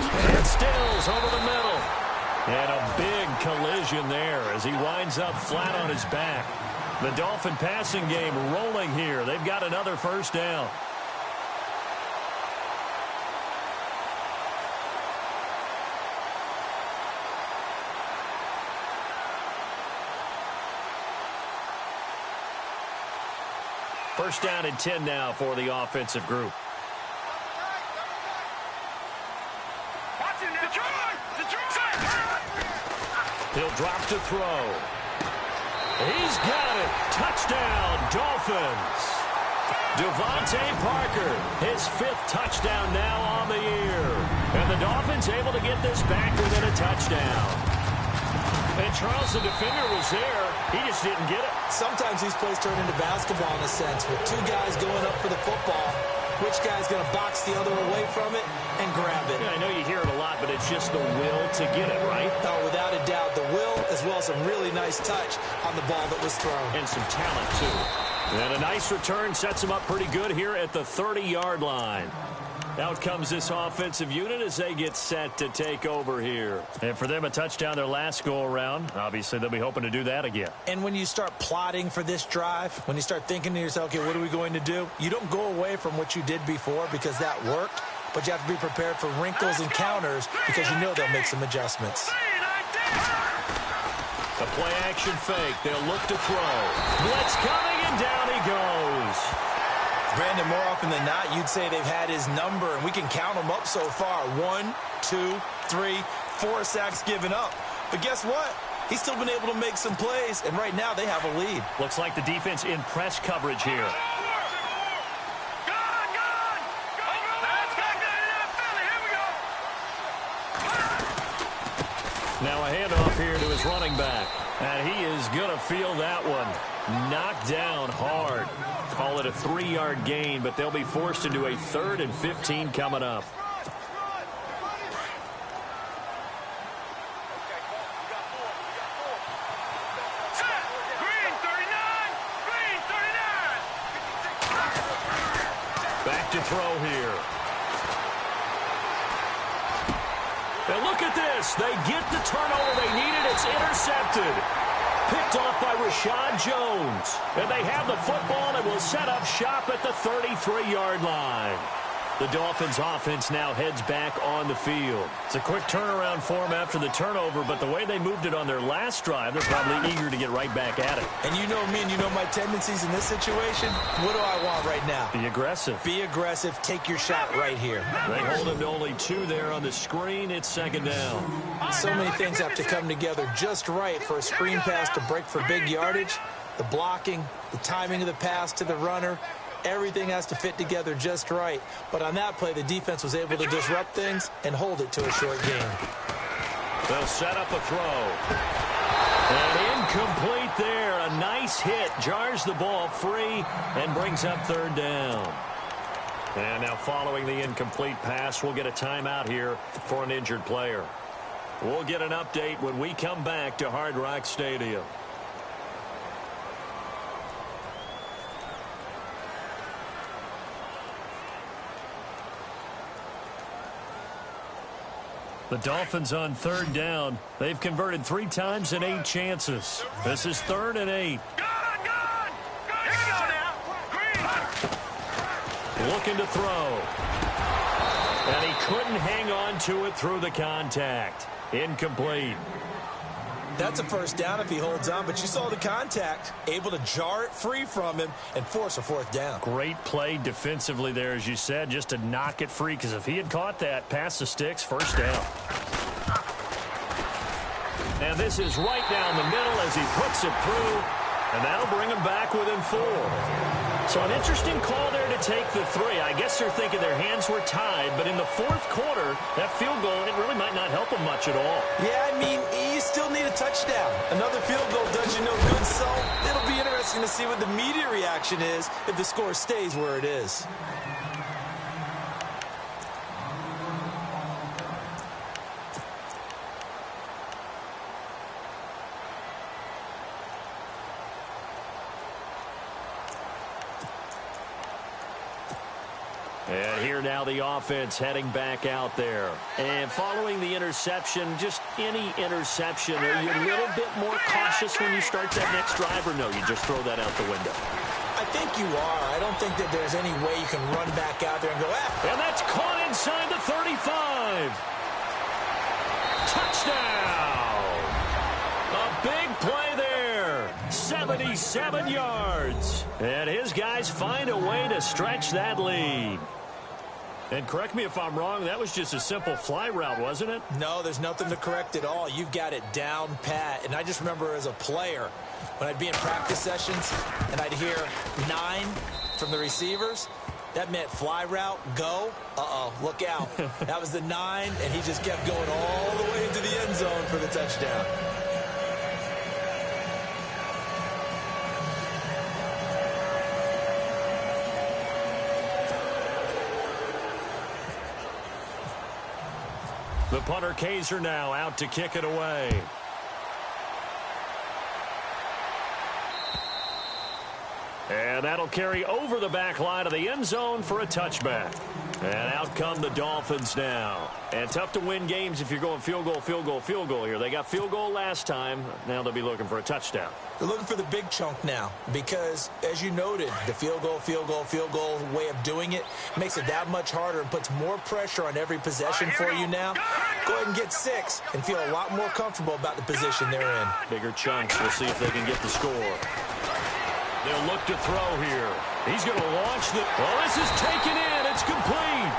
And Stills over the middle. And a big collision there as he winds up flat on his back. The Dolphin passing game rolling here. They've got another 1st down. First down and 10 now for the offensive group. He'll drop to throw. He's got it. Touchdown, Dolphins. Devontae Parker, his 5th touchdown now on the year. And the Dolphins able to get this back within a touchdown. And Charles, the defender, was there. He just didn't get it. Sometimes these plays turn into basketball in a sense, with 2 guys going up for the football. Which guy's going to box the other away from it and grab it? Yeah, I know you hear it a lot, but it's just the will to get it, right? Oh, without a doubt, the will as well as some really nice touch on the ball that was thrown. And some talent, too. And a nice return sets him up pretty good here at the 30-yard line. Out comes this offensive unit as they get set to take over here. And for them, a touchdown their last go-around. Obviously, they'll be hoping to do that again. And when you start plotting for this drive, when you start thinking to yourself, okay, what are we going to do? You don't go away from what you did before because that worked, but you have to be prepared for wrinkles and counters because you know they'll make some adjustments. The play-action fake. They'll look to throw. Blitz coming, and down he goes. Brandon, more often than not, you'd say they've had his number, and we can count them up so far. 1, 2, 3, 4 sacks given up. But guess what? He's still been able to make some plays, and right now they have a lead. Looks like the defense in press coverage here. Now a handoff here to his running back. And he is going to feel that one. Knocked down hard. Call it a 3-yard gain, but they'll be forced into a 3rd and 15 coming up. Back to throw here. And look at this. They get the turnover they needed. It's intercepted. Picked off by Rashad Jones. And they have the football and will set up shop at the 33-yard line. The Dolphins offense now heads back on the field. It's a quick turnaround for them after the turnover, but the way they moved it on their last drive, they're probably eager to get right back at it. And you know me and you know my tendencies in this situation. What do I want right now? Be aggressive. Be aggressive. Take your shot right here. They hold him to only 2 there on the screen. It's 2nd down. So many things have to come together just right for a screen pass to break for big yardage. The blocking, the timing of the pass to the runner. Everything has to fit together just right. But on that play, the defense was able to disrupt things and hold it to a short gain. They'll set up a throw. And incomplete there. A nice hit. Jars the ball free and brings up 3rd down. And now following the incomplete pass, we'll get a timeout here for an injured player. We'll get an update when we come back to Hard Rock Stadium. The Dolphins on 3rd down. They've converted 3 times in 8 chances. This is 3rd and 8. Looking to throw. And he couldn't hang on to it through the contact. Incomplete. That's a 1st down if he holds on, but you saw the contact. Able to jar it free from him and force a 4th down. Great play defensively there, as you said, just to knock it free, because if he had caught that, past the sticks, 1st down. And this is right down the middle as he puts it through, and that'll bring him back within 4. So an interesting call there to take the 3. I guess they're thinking their hands were tied, but in the 4th quarter, that field goal, it really might not help them much at all. Yeah, I mean, you still need a touchdown. Another field goal does you no good, so it'll be interesting to see what the media reaction is if the score stays where it is. And here now the offense heading back out there. And following the interception, just any interception, are you a little bit more cautious when you start that next drive, or no, you just throw that out the window? I think you are. I don't think that there's any way you can run back out there and go, And that's caught inside the 35. Touchdown! A big play there. 77 yards. And his guys find a way to stretch that lead. And correct me if I'm wrong, that was just a simple fly route, wasn't it? No, there's nothing to correct at all. You've got it down pat. And I just remember as a player, when I'd be in practice sessions and I'd hear 9 from the receivers, that meant fly route, go. Uh-oh, look out. That was the 9, and he just kept going all the way into the end zone for the touchdown. The punter Kaiser now out to kick it away. And that'll carry over the back line of the end zone for a touchback. And out come the Dolphins now. And tough to win games if you're going field goal, field goal, field goal here. They got field goal last time. Now they'll be looking for a touchdown. They're looking for the big chunk now because, as you noted, the field goal way of doing it makes it that much harder and puts more pressure on every possession for you now. Go ahead and get 6 and feel a lot more comfortable about the position they're in. Bigger chunks. We'll see if they can get the score. They'll look to throw here. He's going to launch the... Well, this is taken in. It's complete.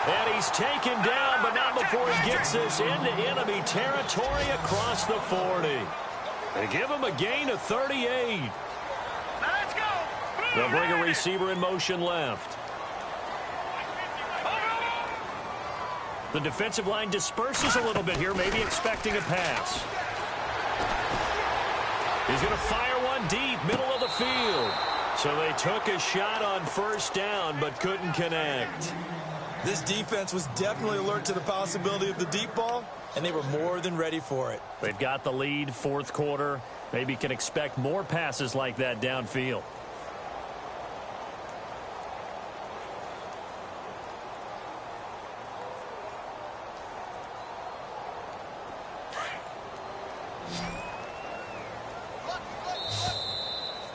And he's taken down, but not before he gets this into enemy territory across the 40. They give him a gain of 38. Let's go. They'll bring a receiver in motion left. The defensive line disperses a little bit here, maybe expecting a pass. He's going to fire one deep, middle of the field. So they took a shot on first down, but couldn't connect. This defense was definitely alert to the possibility of the deep ball, and they were more than ready for it. They've got the lead, fourth quarter. Maybe can expect more passes like that downfield.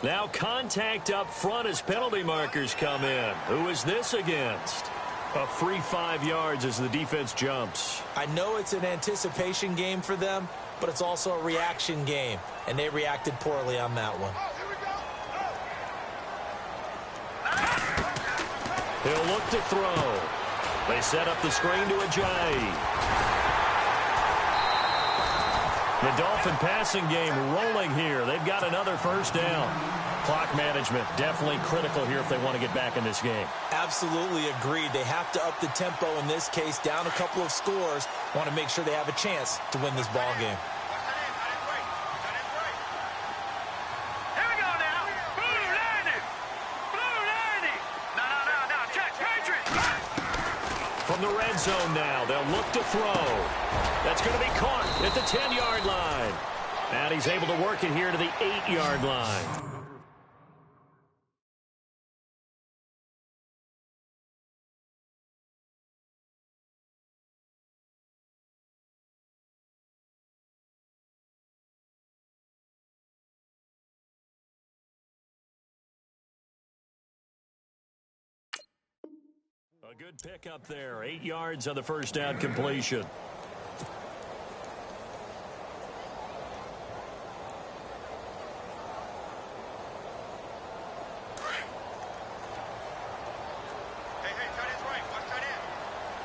Now contact up front as penalty markers come in. Who is this against? A free 5 yards as the defense jumps. I know it's an anticipation game for them, but it's also a reaction game, and they reacted poorly on that one. He'll look to throw. They set up the screen to Ajayi. The Dolphin passing game rolling here. They've got another first down. Clock management definitely critical here if they want to get back in this game. Absolutely agreed. They have to up the tempo in this case, down a couple of scores. Want to make sure they have a chance to win this ball game. Here we go now. Blue landing. Blue landing. No. Check. Patriots. From the red zone now, they'll look to throw. That's going to be caught at the 10-yard line. And he's able to work it here to the 8-yard line. A good pickup there. 8 yards on the first down completion.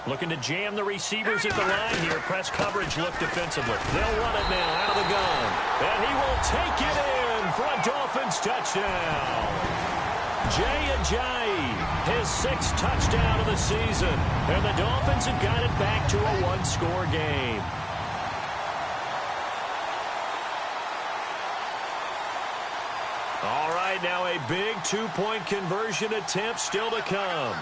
Looking to jam the receivers at the line here. Press coverage look defensively. They'll run it now out of the gun. And he will take it in for a Dolphins touchdown. Jay Ajayi, his 6th touchdown of the season. And the Dolphins have got it back to a one-score game. All right, now a big two-point conversion attempt still to come.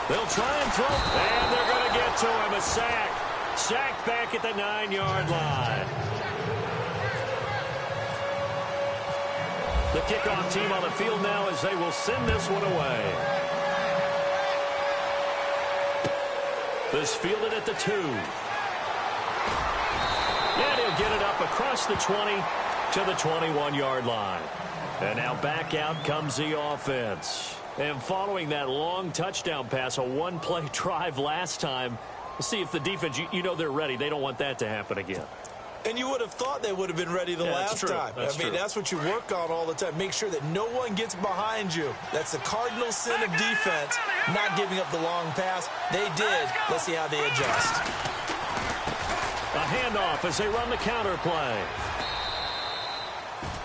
They'll try and throw, and they're going to get to him. A sack. Sacked back at the 9-yard line. The kickoff team on the field now as they will send this one away. This fielded at the 2. And he'll get it up across the 20 to the 21-yard line. And now back out comes the offense. And following that long touchdown pass, a one-play drive last time, we'll see if the defense, you know they're ready. They don't want that to happen again. And you would have thought they would have been ready the last time. That's what you work on all the time. Make sure that no one gets behind you. That's the cardinal sin of defense, not giving up the long pass. They did. Let's see how they adjust. A handoff as they run the counter play.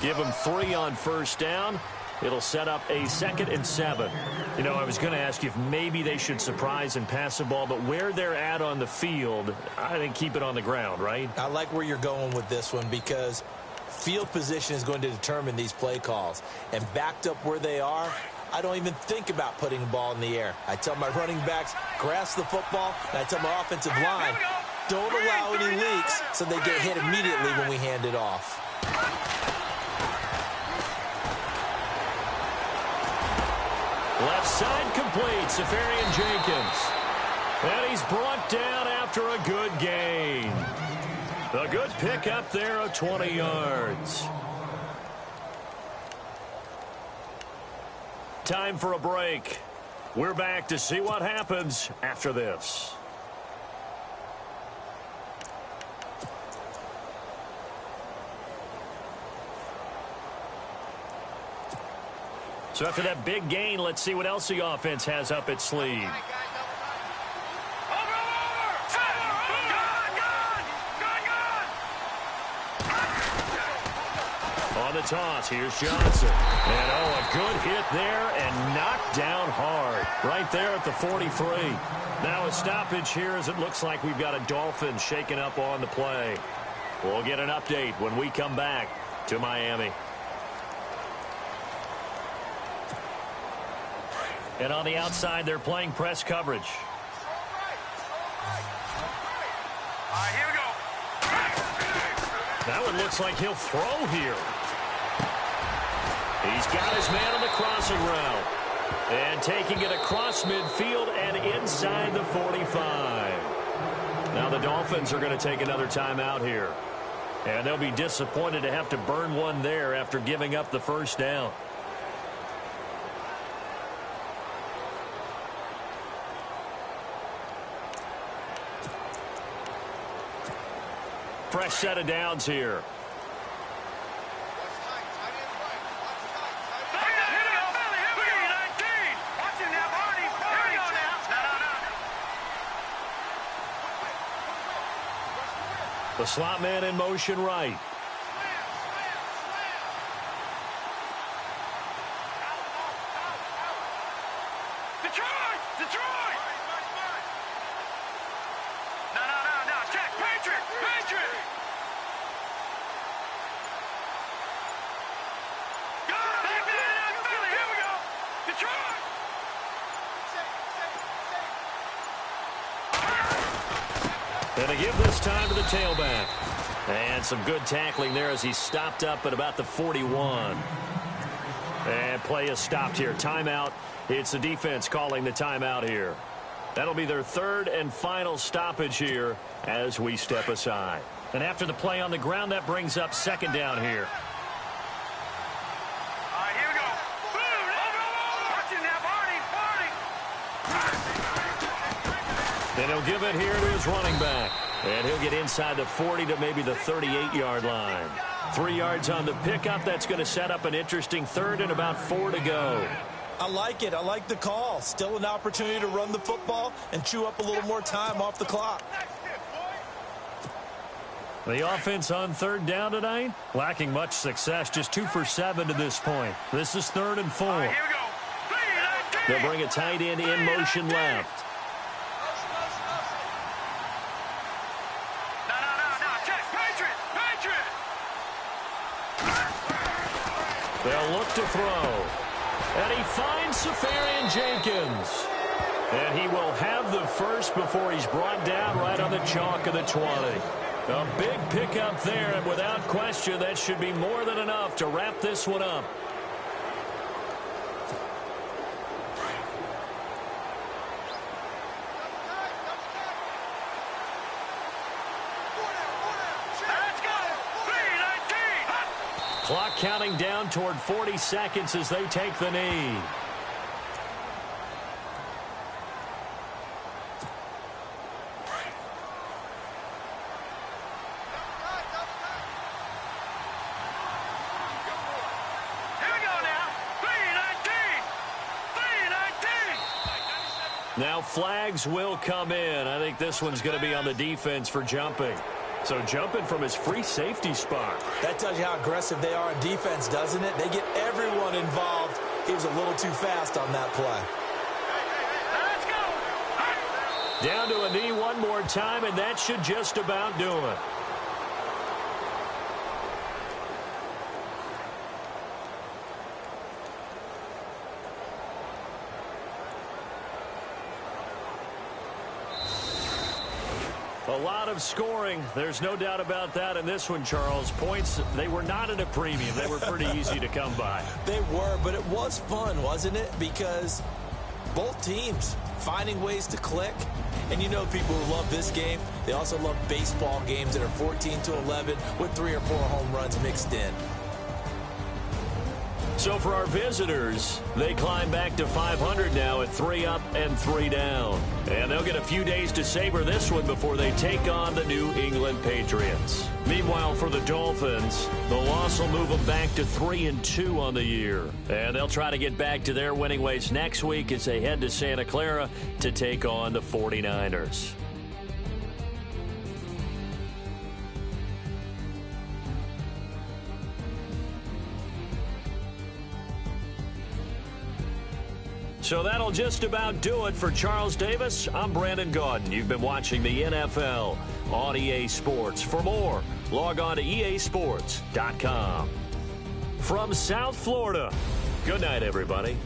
Give them 3 on first down. It'll set up a 2nd and 7. You know, I was going to ask you if maybe they should surprise and pass the ball, but where they're at on the field, I think keep it on the ground, right? I like where you're going with this one because field position is going to determine these play calls. And backed up where they are, I don't even think about putting the ball in the air. I tell my running backs, grasp the football, and I tell my offensive line, don't allow any leaks so they get hit immediately when we hand it off. Left side complete, Safarian Jenkins. And he's brought down after a good gain. A good pickup there of 20 yards. Time for a break. We're back to see what happens after this. So after that big gain, let's see what else the offense has up its sleeve. On the toss, here's Johnson. And a good hit there and knocked down hard. Right there at the 43. Now a stoppage here as it looks like we've got a Dolphin shaking up on the play. We'll get an update when we come back to Miami. And on the outside, they're playing press coverage. All right, here we go. That one looks like he'll throw here. He's got his man on the crossing route. And taking it across midfield and inside the 45. Now the Dolphins are going to take another timeout here. And they'll be disappointed to have to burn one there after giving up the first down. Fresh set of downs here. The slot man in motion right. Detroit! Detroit! No. Check. Patriot! Patriot! Back to Philly. Here we go. Detroit! And they give this time to the tailback. And some good tackling there as he stopped up at about the 41. And play is stopped here. Timeout. It's the defense calling the timeout here. That'll be their 3rd and final stoppage here as we step aside. And after the play on the ground, that brings up 2nd down here. All right, here we go. Boom! Watching now, Barney. And he'll give it here to his running back. And he'll get inside the 40 to maybe the 38-yard line. 3 yards on the pickup. That's going to set up an interesting 3rd and about 4 to go. I like it. I like the call. Still an opportunity to run the football and chew up a little more time off the clock. The offense on 3rd down tonight, lacking much success, just 2 for 7 to this point. This is 3rd and 4. Here we go. They'll bring a tight end in motion left. No. Check. Patriot! Patriot! They'll look to throw. And he finds Safarian Jenkins. And he will have the first before he's brought down right on the chalk of the 20. A big pickup there, and without question, that should be more than enough to wrap this one up. Clock counting down toward 40 seconds as they take the knee. Now flags will come in. I think this one's going to be on the defense for jumping. So jumping from his free safety spot. That tells you how aggressive they are in defense, doesn't it? They get everyone involved. He was a little too fast on that play. Let's go. Down to a knee one more time, and that should just about do it. A lot of scoring. There's no doubt about that in this one, Charles. Points, they were not at a premium. They were pretty easy to come by. They were, but it was fun, wasn't it? Because both teams finding ways to click. And you know people who love this game, they also love baseball games that are 14-11 with 3 or 4 home runs mixed in. So for our visitors, they climb back to 500 now at 3 up and 3 down. And they'll get a few days to savor this one before they take on the New England Patriots. Meanwhile, for the Dolphins, the loss will move them back to 3-2 on the year. And they'll try to get back to their winning ways next week as they head to Santa Clara to take on the 49ers. So that'll just about do it for Charles Davis. I'm Brandon Gaudin. You've been watching the NFL on EA Sports. For more, log on to easports.com. From South Florida, good night, everybody.